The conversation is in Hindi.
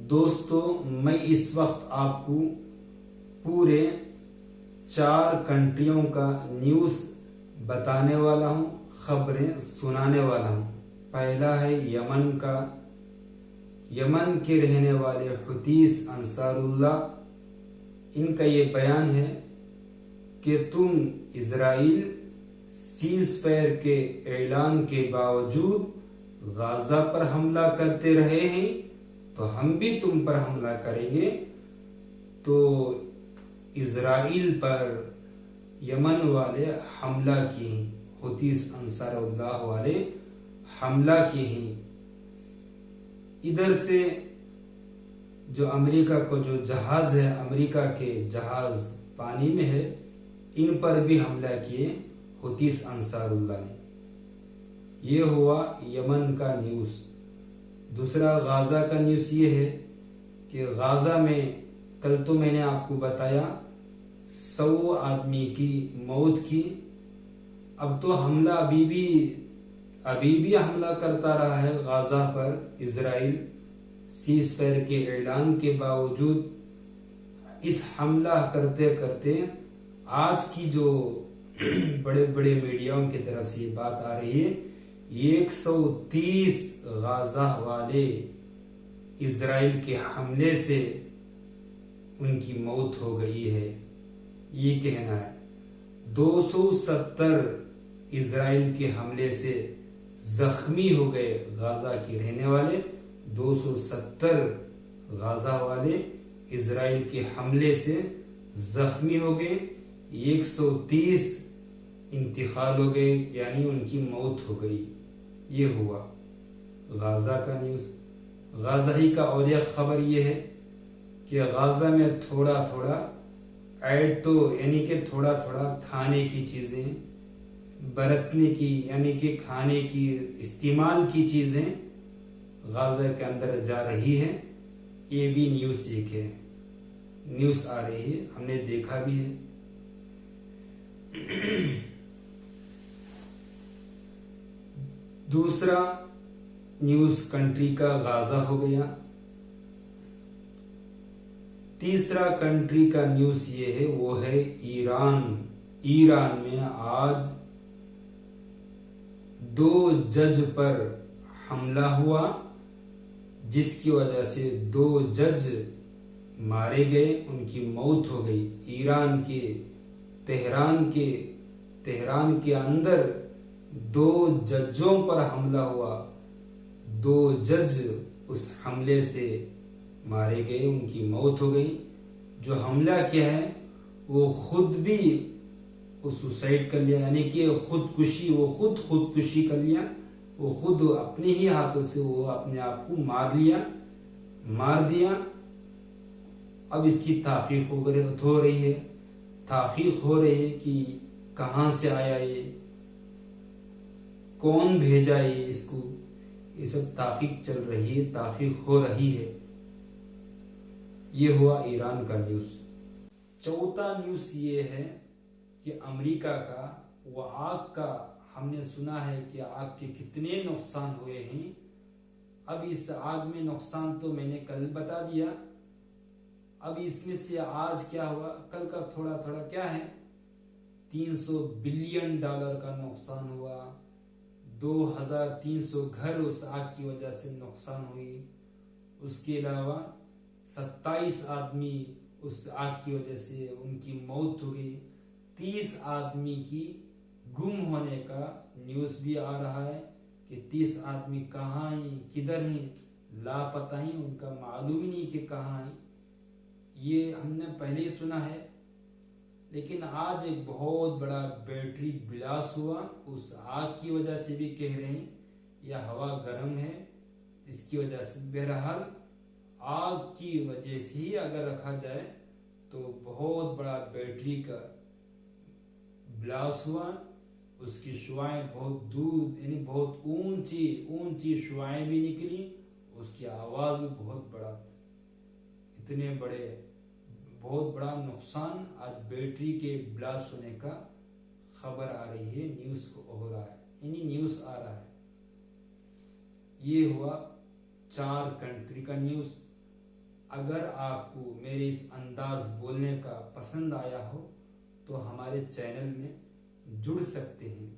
दोस्तों, मैं इस वक्त आपको पूरे 4 कंट्रियों का न्यूज़ बताने वाला हूं, खबरें सुनाने वाला हूं। पहला है यमन का। यमन के रहने वाले हुतीस अंसारुल्लाह, इनका ये बयान है कि तुम इजराइल सीज फायर के ऐलान के बावजूद गाजा पर हमला करते रहे हैं, तो हम भी तुम पर हमला करेंगे। तो इजराइल पर यमन वाले हमला किए हैं, हुतीस अंसारुल्लाह वाले हमला किए हैं। इधर से जो अमेरिका को जो जहाज है, अमेरिका के जहाज पानी में है, इन पर भी हमला किए हुतीस अंसारुल्लाह ने। ये हुआ यमन का न्यूज़। दूसरा गाजा का न्यूज़ ये है कि गाजा में कल तो मैंने आपको बताया 100 आदमी की मौत की। अब तो हमला अभी भी हमला करता रहा है गाजा पर इजराइल सीज फायर के ऐलान के बावजूद। इस हमला करते करते आज की जो बड़े बड़े मीडियाओं की तरफ से ये बात आ रही है, 130 गाजा वाले इजराइल के हमले से उनकी मौत हो गई है, ये कहना है। 270 इजराइल के हमले से जख्मी हो गए गाजा के रहने वाले। 270 गाजा वाले इजराइल के हमले से जख्मी हो गए। 130 इंतकाल हो गए, यानी उनकी मौत हो गई। ये हुआ गाजा का न्यूज़। गाजा ही का और एक खबर ये है कि गाजा में थोड़ा थोड़ा ऐड, तो यानी कि थोड़ा थोड़ा खाने की चीजें बरतने की, यानी कि खाने की इस्तेमाल की चीजें गाजा के अंदर जा रही है। ये भी न्यूज़ एक है, न्यूज़ आ रही है, हमने देखा भी है। दूसरा न्यूज़ कंट्री का गाजा हो गया। तीसरा कंट्री का न्यूज़ ये है, वो है ईरान। ईरान में आज 2 जज पर हमला हुआ, जिसकी वजह से 2 जज मारे गए, उनकी मौत हो गई। ईरान के तेहरान के अंदर 2 जजों पर हमला हुआ। 2 जज उस हमले से मारे गए, उनकी मौत हो गई। जो हमला किया है वो खुद भी सुसाइड कर लिया, यानी कि खुदकुशी, वो खुदकुशी कर लिया। वो खुद अपने ही हाथों से वो अपने आप को मार दिया। अब इसकी तहकीक हो रही है, कि कहां से आया ये, कौन भेजा ये इसको, ये सब तहकीक हो रही है। ये हुआ ईरान का न्यूज़। चौथा न्यूज़ ये है कि अमेरिका का वो आग का, हमने सुना है कि आग के कितने नुकसान हुए हैं। अब इस आग में नुकसान तो मैंने कल बता दिया। अब इसमें से आज क्या हुआ, कल का थोड़ा थोड़ा क्या है, $300 बिलियन का नुकसान हुआ। 2300 घर उस आग की वजह से नुकसान हुई। उसके अलावा 27 आदमी उस आग की वजह से उनकी मौत हो गई। 30 आदमी की गुम होने का न्यूज़ भी आ रहा है कि 30 आदमी कहाँ हैं, किधर हैं, लापता हैं, उनका मालूम ही नहीं कि कहाँ हैं। ये हमने पहले ही सुना है, लेकिन आज एक बहुत बड़ा बैटरी ब्लास्ट हुआ उस आग की वजह से भी कह रहे हैं, या हवा गर्म है इसकी वजह से। बहरहाल आग की वजह से ही अगर रखा जाए तो बहुत बड़ा बैटरी का ब्लास्ट हुआ। उसकी शुआएं बहुत दूर, यानी बहुत ऊंची शुआएं भी निकली। उसकी आवाज भी बहुत बड़ा था। इतने बहुत बड़ा नुकसान आज बैटरी के ब्लास्ट होने का खबर आ रही है, न्यूज़ को हो रहा है, यानी न्यूज़ आ रहा है। ये हुआ 4 कंट्री का न्यूज़। अगर आपको मेरे इस अंदाज बोलने का पसंद आया हो तो हमारे चैनल में जुड़ सकते हैं।